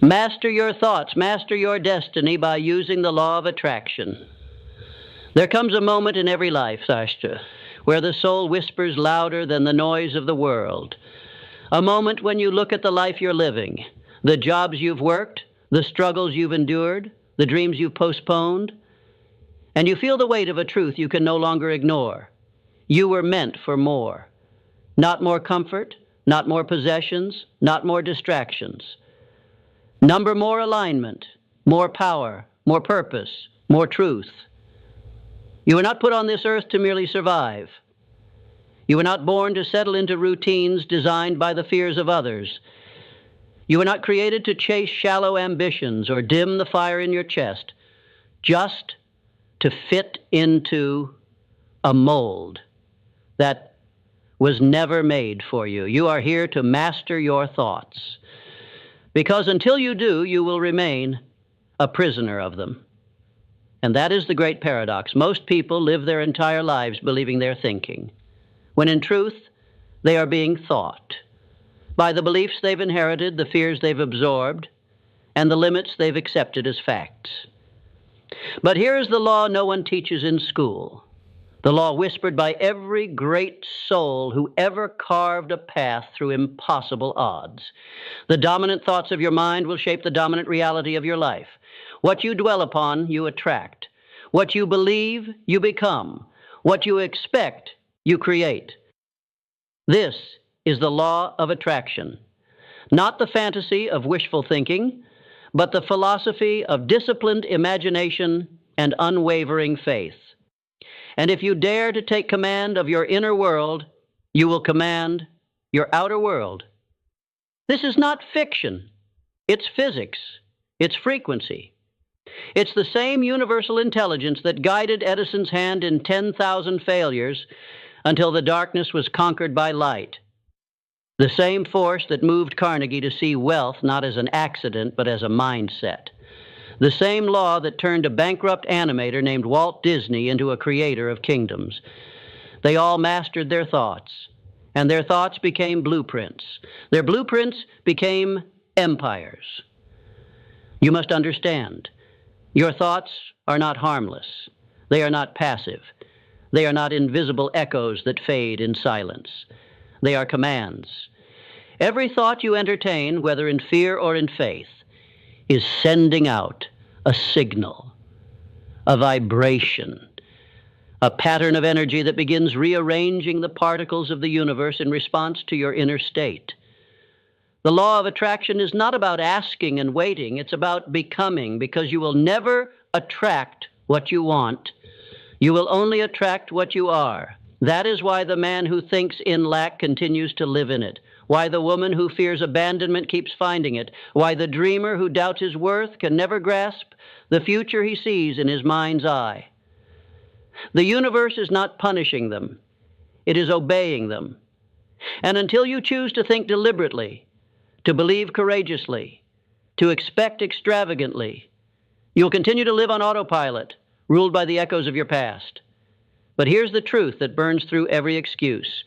Master your thoughts, master your destiny by using the law of attraction. There comes a moment in every life, Sasha, where the soul whispers louder than the noise of the world. A moment when you look at the life you're living, the jobs you've worked, the struggles you've endured, the dreams you've postponed, and you feel the weight of a truth you can no longer ignore. You were meant for more. Not more comfort, not more possessions, not more distractions. Number more alignment, more power, more purpose, more truth. You were not put on this earth to merely survive. You were not born to settle into routines designed by the fears of others. You were not created to chase shallow ambitions or dim the fire in your chest, just to fit into a mold that was never made for you. You are here to master your thoughts, because until you do, you will remain a prisoner of them. And that is the great paradox. Most people live their entire lives believing they're thinking, when in truth, they are being thought by the beliefs they've inherited, the fears they've absorbed, and the limits they've accepted as facts. But here is the law no one teaches in school, the law whispered by every great soul who ever carved a path through impossible odds. The dominant thoughts of your mind will shape the dominant reality of your life. What you dwell upon, you attract. What you believe, you become. What you expect, you create. This is the law of attraction, not the fantasy of wishful thinking, but the philosophy of disciplined imagination and unwavering faith. And if you dare to take command of your inner world, you will command your outer world. This is not fiction. It's physics. It's frequency. It's the same universal intelligence that guided Edison's hand in 10,000 failures until the darkness was conquered by light. The same force that moved Carnegie to see wealth not as an accident, but as a mindset. The same law that turned a bankrupt animator named Walt Disney into a creator of kingdoms. They all mastered their thoughts, and their thoughts became blueprints. Their blueprints became empires. You must understand, your thoughts are not harmless. They are not passive. They are not invisible echoes that fade in silence. They are commands. Every thought you entertain, whether in fear or in faith, is sending out a signal, a vibration, a pattern of energy that begins rearranging the particles of the universe in response to your inner state. The law of attraction is not about asking and waiting. It's about becoming, because you will never attract what you want. You will only attract what you are. That is why the man who thinks in lack continues to live in it. Why the woman who fears abandonment keeps finding it. Why the dreamer who doubts his worth can never grasp the future he sees in his mind's eye. The universe is not punishing them. It is obeying them. And until you choose to think deliberately, to believe courageously, to expect extravagantly, you'll continue to live on autopilot, ruled by the echoes of your past. But here's the truth that burns through every excuse.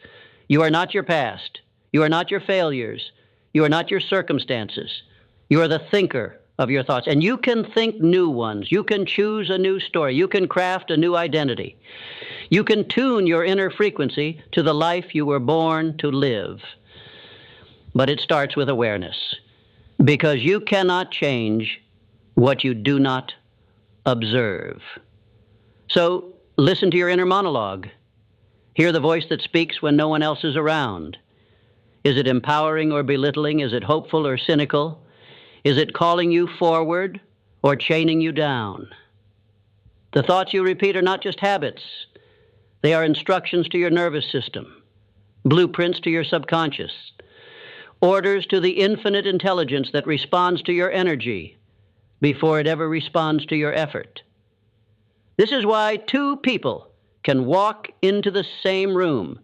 You are not your past. You are not your failures. You are not your circumstances. You are the thinker of your thoughts. And you can think new ones. You can choose a new story. You can craft a new identity. You can tune your inner frequency to the life you were born to live. But it starts with awareness, because you cannot change what you do not observe. So listen to your inner monologue. Hear the voice that speaks when no one else is around. Is it empowering or belittling? Is it hopeful or cynical? Is it calling you forward or chaining you down? The thoughts you repeat are not just habits. They are instructions to your nervous system, blueprints to your subconscious, orders to the infinite intelligence that responds to your energy before it ever responds to your effort. This is why two people can walk into the same room,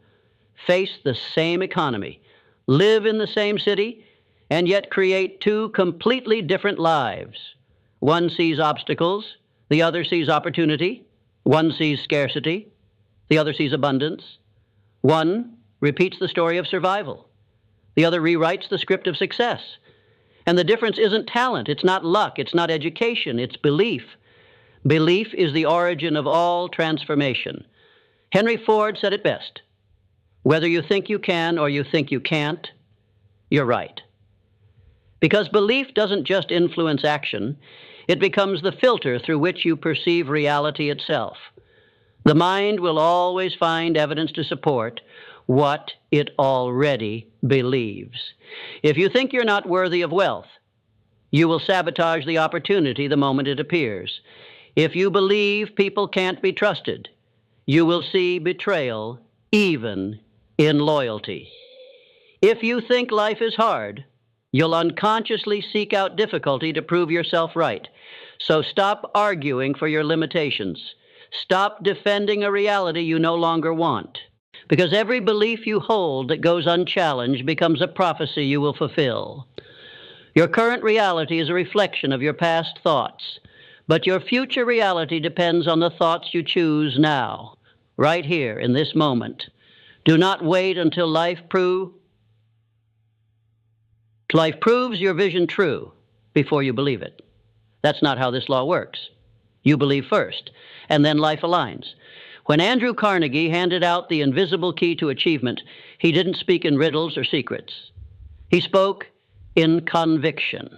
face the same economy, live in the same city, and yet create two completely different lives. One sees obstacles, the other sees opportunity. One sees scarcity, the other sees abundance. One repeats the story of survival. The other rewrites the script of success. And the difference isn't talent, it's not luck, it's not education, it's belief. Belief is the origin of all transformation. Henry Ford said it best. Whether you think you can or you think you can't, you're right. Because belief doesn't just influence action, it becomes the filter through which you perceive reality itself. The mind will always find evidence to support what it already believes. If you think you're not worthy of wealth, you will sabotage the opportunity the moment it appears. If you believe people can't be trusted, you will see betrayal even in loyalty. If you think life is hard, you'll unconsciously seek out difficulty to prove yourself right. So stop arguing for your limitations. Stop defending a reality you no longer want. Because every belief you hold that goes unchallenged becomes a prophecy you will fulfill. Your current reality is a reflection of your past thoughts, but your future reality depends on the thoughts you choose now, right here in this moment. Do not wait until life proves your vision true before you believe it. That's not how this law works. You believe first, and then life aligns. When Andrew Carnegie handed out the invisible key to achievement, he didn't speak in riddles or secrets. He spoke in conviction.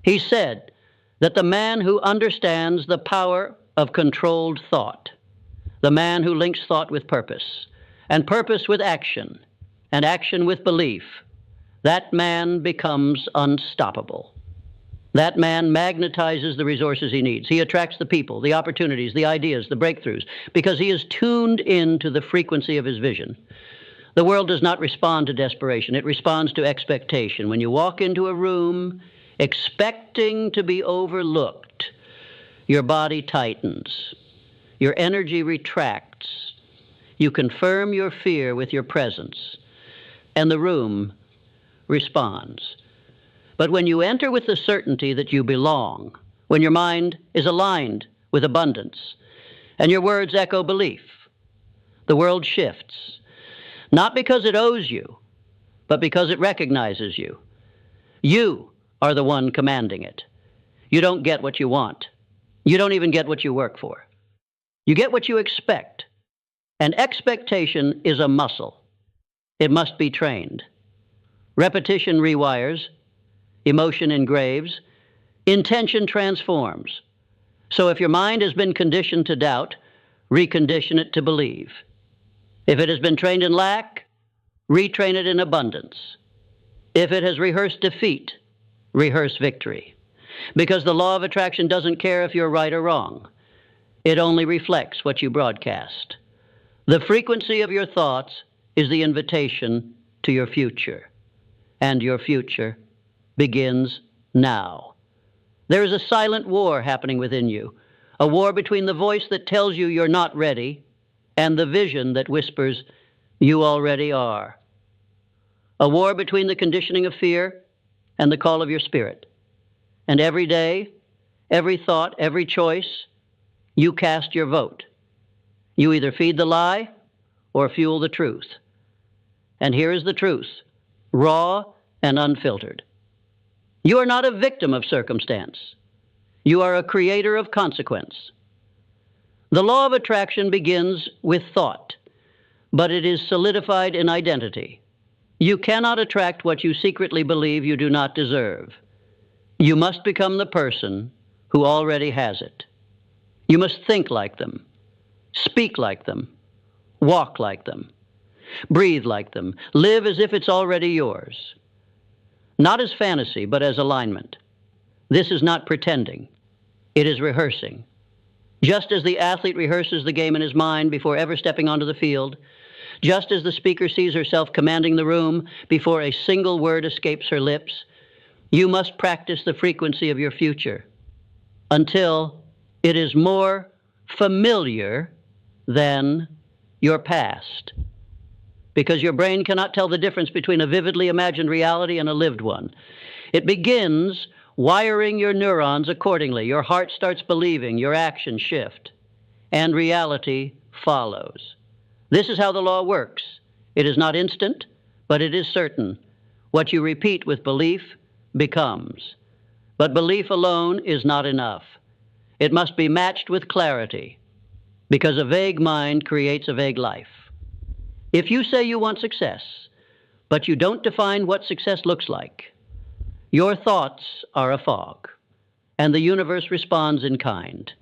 He said that the man who understands the power of controlled thought, the man who links thought with purpose, and purpose with action, and action with belief, that man becomes unstoppable. That man magnetizes the resources he needs. He attracts the people, the opportunities, the ideas, the breakthroughs, because he is tuned into the frequency of his vision. The world does not respond to desperation. It responds to expectation. When you walk into a room expecting to be overlooked, your body tightens. Your energy retracts. You confirm your fear with your presence, and the room responds. But when you enter with the certainty that you belong, when your mind is aligned with abundance, and your words echo belief, the world shifts. Not because it owes you, but because it recognizes you. You are the one commanding it. You don't get what you want. You don't even get what you work for. You get what you expect. And expectation is a muscle. It must be trained. Repetition rewires. Emotion engraves, intention transforms. So if your mind has been conditioned to doubt, recondition it to believe. If it has been trained in lack, retrain it in abundance. If it has rehearsed defeat, rehearse victory. Because the law of attraction doesn't care if you're right or wrong. It only reflects what you broadcast. The frequency of your thoughts is the invitation to your future. And your future begins now. There is a silent war happening within you, a war between the voice that tells you you're not ready and the vision that whispers you already are. A war between the conditioning of fear and the call of your spirit. And every day, every thought, every choice, you cast your vote. You either feed the lie or fuel the truth. And here is the truth, raw and unfiltered. You are not a victim of circumstance. You are a creator of consequence. The law of attraction begins with thought, but it is solidified in identity. You cannot attract what you secretly believe you do not deserve. You must become the person who already has it. You must think like them, speak like them, walk like them, breathe like them, live as if it's already yours. Not as fantasy, but as alignment. This is not pretending. It is rehearsing. Just as the athlete rehearses the game in his mind before ever stepping onto the field, just as the speaker sees herself commanding the room before a single word escapes her lips, you must practice the frequency of your future until it is more familiar than your past. Because your brain cannot tell the difference between a vividly imagined reality and a lived one. It begins wiring your neurons accordingly. Your heart starts believing, your actions shift, and reality follows. This is how the law works. It is not instant, but it is certain. What you repeat with belief becomes. But belief alone is not enough. It must be matched with clarity, because a vague mind creates a vague life. If you say you want success, but you don't define what success looks like, your thoughts are a fog, and the universe responds in kind.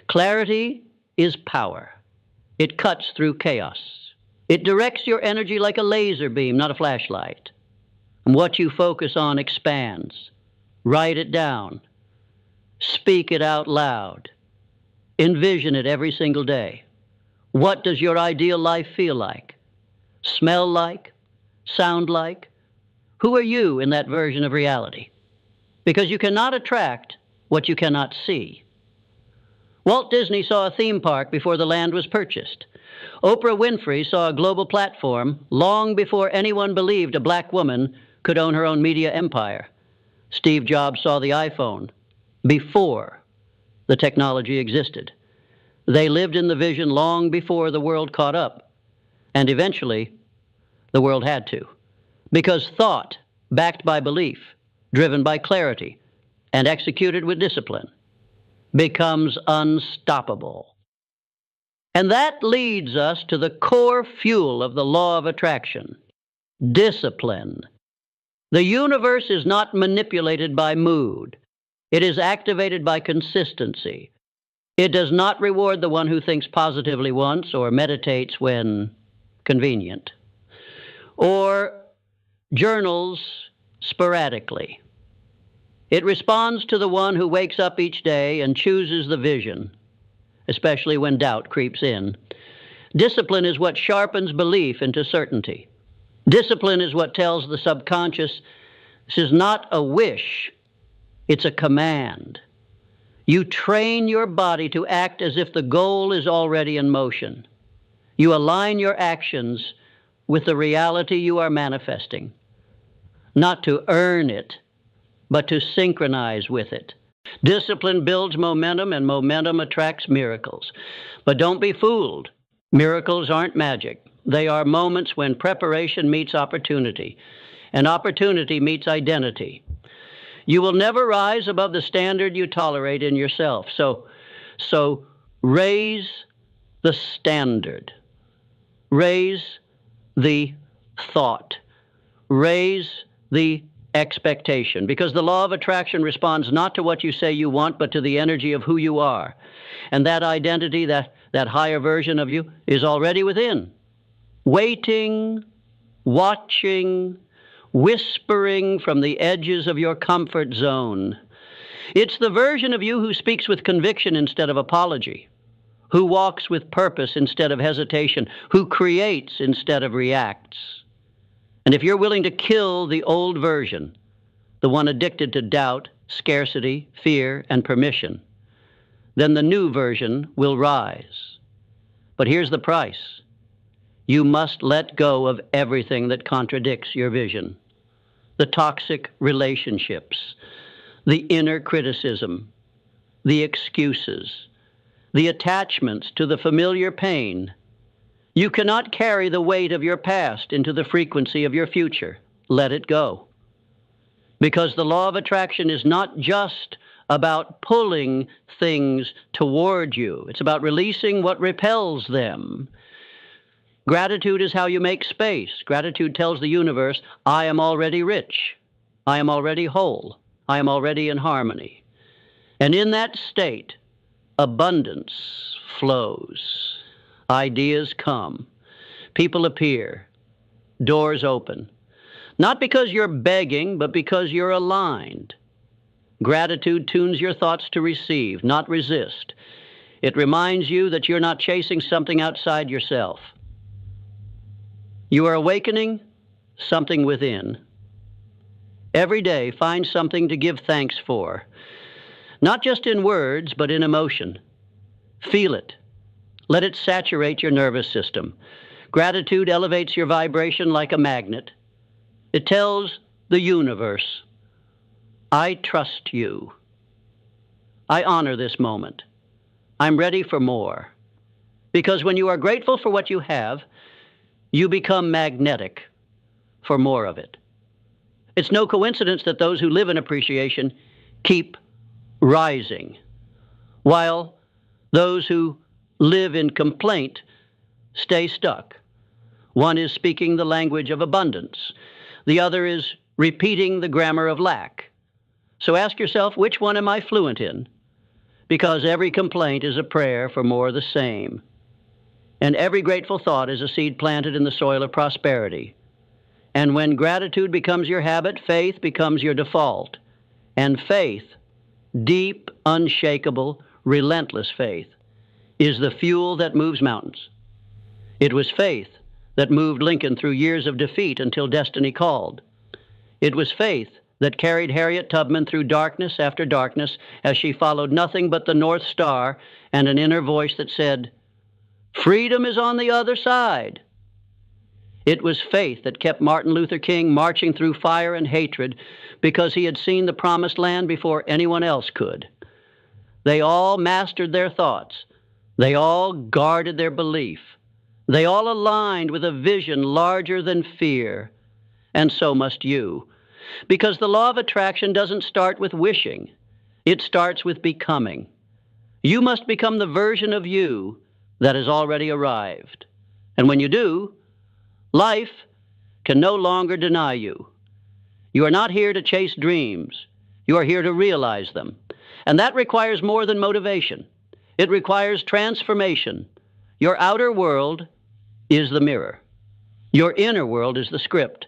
Clarity is power. It cuts through chaos. It directs your energy like a laser beam, not a flashlight. And what you focus on expands. Write it down. Speak it out loud. Envision it every single day. What does your ideal life feel like? Smell like? Sound like? Who are you in that version of reality? Because you cannot attract what you cannot see. Walt Disney saw a theme park before the land was purchased. Oprah Winfrey saw a global platform long before anyone believed a black woman could own her own media empire. Steve Jobs saw the iPhone before the technology existed. They lived in the vision long before the world caught up. And eventually, the world had to. Because thought, backed by belief, driven by clarity, and executed with discipline, becomes unstoppable. And that leads us to the core fuel of the law of attraction: discipline. The universe is not manipulated by mood. It is activated by consistency. It does not reward the one who thinks positively once or meditates when convenient, or journals sporadically. It responds to the one who wakes up each day and chooses the vision, especially when doubt creeps in. Discipline is what sharpens belief into certainty. Discipline is what tells the subconscious, this is not a wish, it's a command. You train your body to act as if the goal is already in motion. You align your actions with the reality you are manifesting, not to earn it, but to synchronize with it. Discipline builds momentum, and momentum attracts miracles. But don't be fooled. Miracles aren't magic. They are moments when preparation meets opportunity, and opportunity meets identity. You will never rise above the standard you tolerate in yourself. So raise the standard. Raise the thought. Raise the expectation. Because the law of attraction responds not to what you say you want, but to the energy of who you are. And that identity, that higher version of you, is already within. Waiting, watching, whispering from the edges of your comfort zone. It's the version of you who speaks with conviction instead of apology, who walks with purpose instead of hesitation, who creates instead of reacts. And if you're willing to kill the old version, the one addicted to doubt, scarcity, fear, and permission, then the new version will rise. But here's the price. You must let go of everything that contradicts your vision. The toxic relationships, the inner criticism, the excuses, the attachments to the familiar pain. You cannot carry the weight of your past into the frequency of your future. Let it go. Because the law of attraction is not just about pulling things toward you. It's about releasing what repels them. Gratitude is how you make space. Gratitude tells the universe, I am already rich. I am already whole. I am already in harmony. And in that state, abundance flows. Ideas come. People appear. Doors open. Not because you're begging, but because you're aligned. Gratitude tunes your thoughts to receive, not resist. It reminds you that you're not chasing something outside yourself. You are awakening something within. Every day, find something to give thanks for. Not just in words, but in emotion. Feel it. Let it saturate your nervous system. Gratitude elevates your vibration like a magnet. It tells the universe, I trust you. I honor this moment. I'm ready for more. Because when you are grateful for what you have, you become magnetic for more of it. It's no coincidence that those who live in appreciation keep rising, while those who live in complaint stay stuck. One is speaking the language of abundance. The other is repeating the grammar of lack. So ask yourself, which one am I fluent in? Because every complaint is a prayer for more of the same. And every grateful thought is a seed planted in the soil of prosperity. And when gratitude becomes your habit, faith becomes your default. And faith, deep, unshakable, relentless faith, is the fuel that moves mountains. It was faith that moved Lincoln through years of defeat until destiny called. It was faith that carried Harriet Tubman through darkness after darkness as she followed nothing but the North Star and an inner voice that said, "Freedom is on the other side." It was faith that kept Martin Luther King marching through fire and hatred because he had seen the promised land before anyone else could. They all mastered their thoughts. They all guarded their belief. They all aligned with a vision larger than fear. And so must you. Because the law of attraction doesn't start with wishing. It starts with becoming. You must become the version of you that has already arrived. And when you do, life can no longer deny you. You are not here to chase dreams. You are here to realize them. And that requires more than motivation. It requires transformation. Your outer world is the mirror. Your inner world is the script.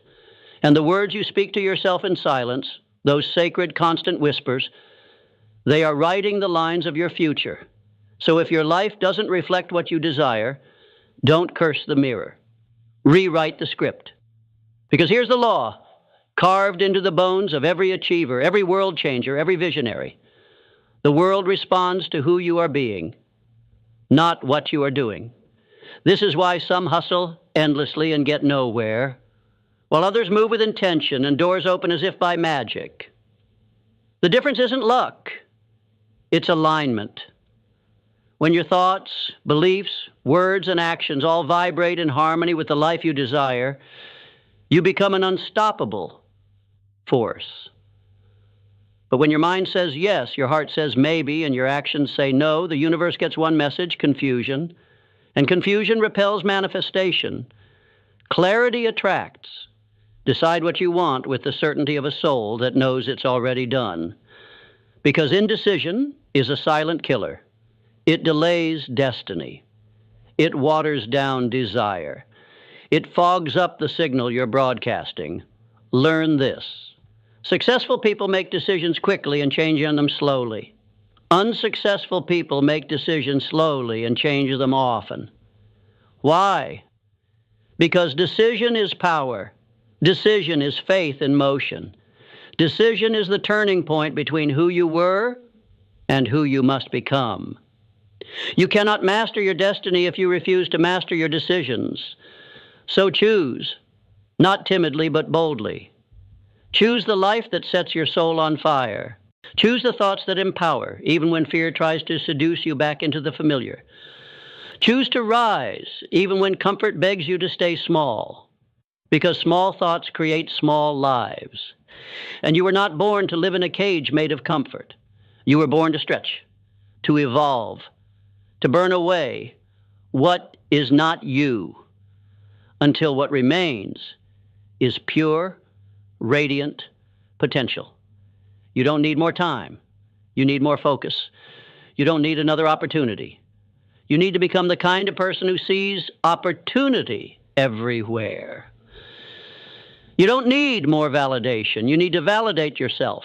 And the words you speak to yourself in silence, those sacred constant whispers, they are writing the lines of your future. So if your life doesn't reflect what you desire, don't curse the mirror. Rewrite the script. Because here's the law, carved into the bones of every achiever, every world changer, every visionary. The world responds to who you are being, not what you are doing. This is why some hustle endlessly and get nowhere, while others move with intention and doors open as if by magic. The difference isn't luck, it's alignment. When your thoughts, beliefs, words, and actions all vibrate in harmony with the life you desire, you become an unstoppable force. But when your mind says yes, your heart says maybe, and your actions say no, the universe gets one message, confusion. And confusion repels manifestation. Clarity attracts. Decide what you want with the certainty of a soul that knows it's already done. Because indecision is a silent killer. It delays destiny. It waters down desire. It fogs up the signal you're broadcasting. Learn this. Successful people make decisions quickly and change them slowly. Unsuccessful people make decisions slowly and change them often. Why? Because decision is power. Decision is faith in motion. Decision is the turning point between who you were and who you must become. You cannot master your destiny if you refuse to master your decisions. So choose, not timidly but boldly. Choose the life that sets your soul on fire. Choose the thoughts that empower, even when fear tries to seduce you back into the familiar. Choose to rise, even when comfort begs you to stay small, because small thoughts create small lives. And you were not born to live in a cage made of comfort. You were born to stretch, to evolve, to burn away what is not you, until what remains is pure, radiant potential. You don't need more time. You need more focus. You don't need another opportunity. You need to become the kind of person who sees opportunity everywhere. You don't need more validation. You need to validate yourself.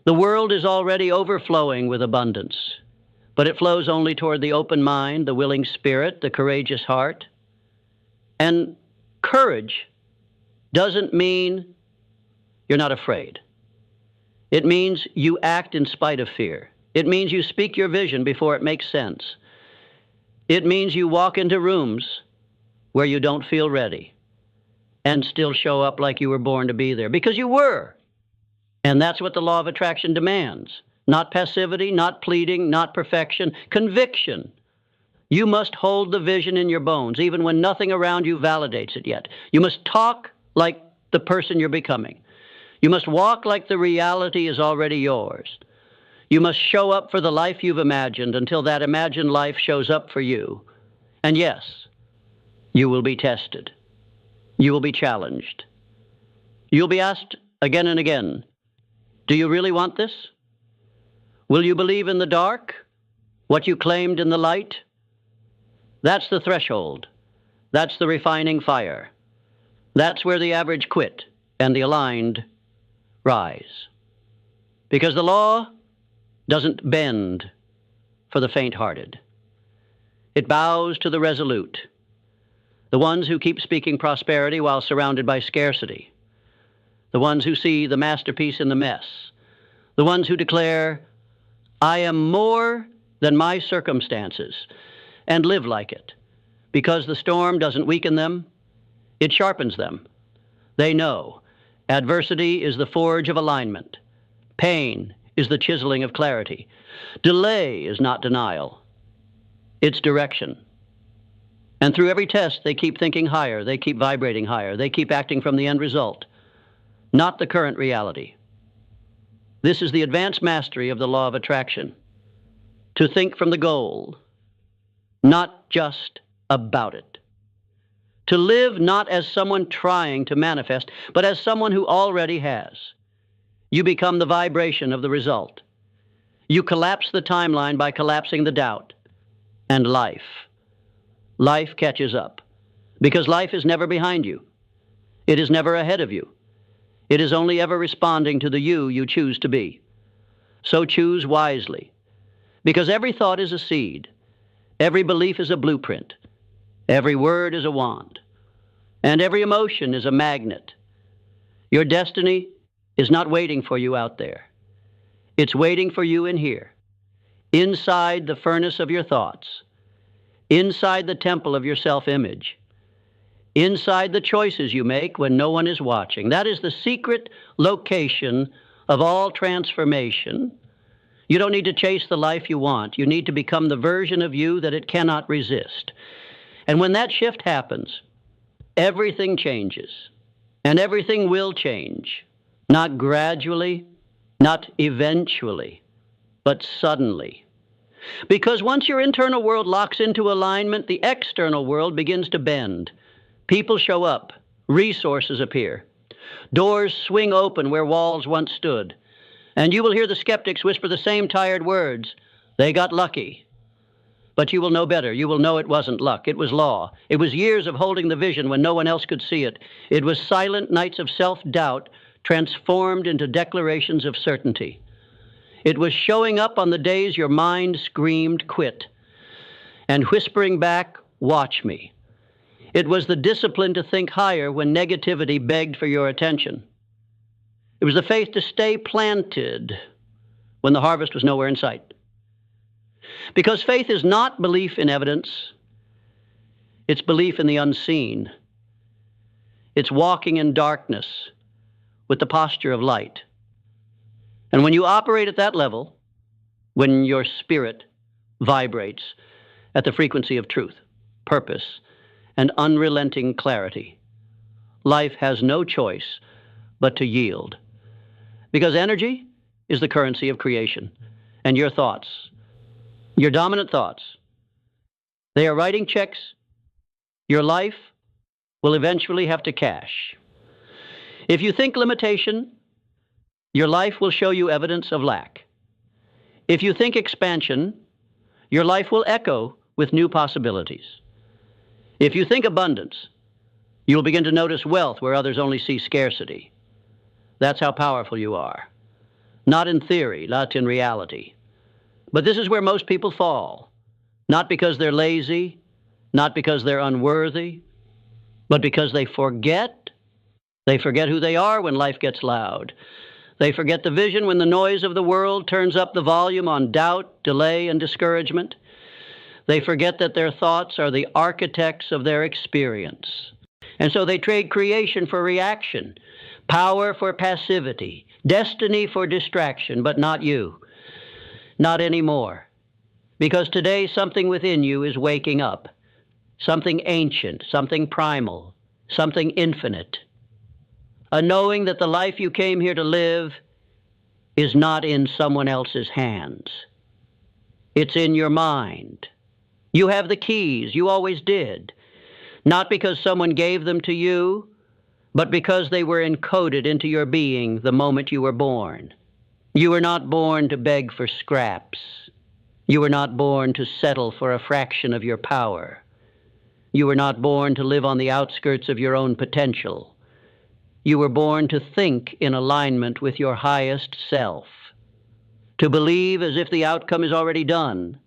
The world is already overflowing with abundance, but it flows only toward the open mind, the willing spirit, the courageous heart. And courage doesn't mean you're not afraid. It means you act in spite of fear. It means you speak your vision before it makes sense. It means you walk into rooms where you don't feel ready and still show up like you were born to be there, because you were. And that's what the law of attraction demands. Not passivity, not pleading, not perfection, conviction. You must hold the vision in your bones, even when nothing around you validates it yet. You must talk like the person you're becoming. You must walk like the reality is already yours. You must show up for the life you've imagined until that imagined life shows up for you. And yes, you will be tested. You will be challenged. You'll be asked again and again, do you really want this? Will you believe in the dark what you claimed in the light? That's the threshold. That's the refining fire. That's where the average quit and the aligned rise. Because the law doesn't bend for the faint-hearted. It bows to the resolute, the ones who keep speaking prosperity while surrounded by scarcity, the ones who see the masterpiece in the mess, the ones who declare, I am more than my circumstances, and live like it. Because the storm doesn't weaken them, it sharpens them. They know adversity is the forge of alignment. Pain is the chiseling of clarity. Delay is not denial. It's direction. And through every test, they keep thinking higher. They keep vibrating higher. They keep acting from the end result, not the current reality. This is the advanced mastery of the law of attraction. To think from the goal, not just about it. To live not as someone trying to manifest, but as someone who already has. You become the vibration of the result. You collapse the timeline by collapsing the doubt. And life catches up. Because life is never behind you. It is never ahead of you. It is only ever responding to the you choose to be. So choose wisely. Because every thought is a seed. Every belief is a blueprint. Every word is a wand. And every emotion is a magnet. Your destiny is not waiting for you out there. It's waiting for you in here, inside the furnace of your thoughts, inside the temple of your self-image, inside the choices you make when no one is watching. That is the secret location of all transformation. You don't need to chase the life you want. You need to become the version of you that it cannot resist. And when that shift happens, everything changes, and everything will change. Not gradually, not eventually, but suddenly. Because once your internal world locks into alignment, the external world begins to bend. People show up, resources appear, doors swing open where walls once stood, and you will hear the skeptics whisper the same tired words, they got lucky. But you will know better. You will know it wasn't luck. It was law. It was years of holding the vision when no one else could see it. It was silent nights of self-doubt transformed into declarations of certainty. It was showing up on the days your mind screamed quit and whispering back, watch me. It was the discipline to think higher when negativity begged for your attention. It was the faith to stay planted when the harvest was nowhere in sight. Because faith is not belief in evidence, it's belief in the unseen. It's walking in darkness with the posture of light. And when you operate at that level, when your spirit vibrates at the frequency of truth, purpose, and unrelenting clarity, life has no choice but to yield. Because energy is the currency of creation, and your thoughts, your dominant thoughts, they are writing checks your life will eventually have to cash. If you think limitation, your life will show you evidence of lack. If you think expansion, your life will echo with new possibilities. If you think abundance, you'll begin to notice wealth where others only see scarcity. That's how powerful you are. Not in theory, not in reality. But this is where most people fall. Not because they're lazy, not because they're unworthy, but because they forget. They forget who they are when life gets loud. They forget the vision when the noise of the world turns up the volume on doubt, delay, and discouragement. They forget that their thoughts are the architects of their experience. And so they trade creation for reaction, power for passivity, destiny for distraction, but not you. Not anymore. Because today something within you is waking up. Something ancient, something primal, something infinite. a knowing that the life you came here to live is not in someone else's hands. It's in your mind. You have the keys, you always did, not because someone gave them to you, but because they were encoded into your being the moment you were born. You were not born to beg for scraps. You were not born to settle for a fraction of your power. You were not born to live on the outskirts of your own potential. You were born to think in alignment with your highest self, to believe as if the outcome is already done,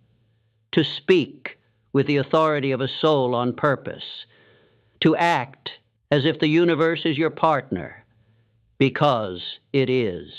to speak with the authority of a soul on purpose, to act as if the universe is your partner, because it is.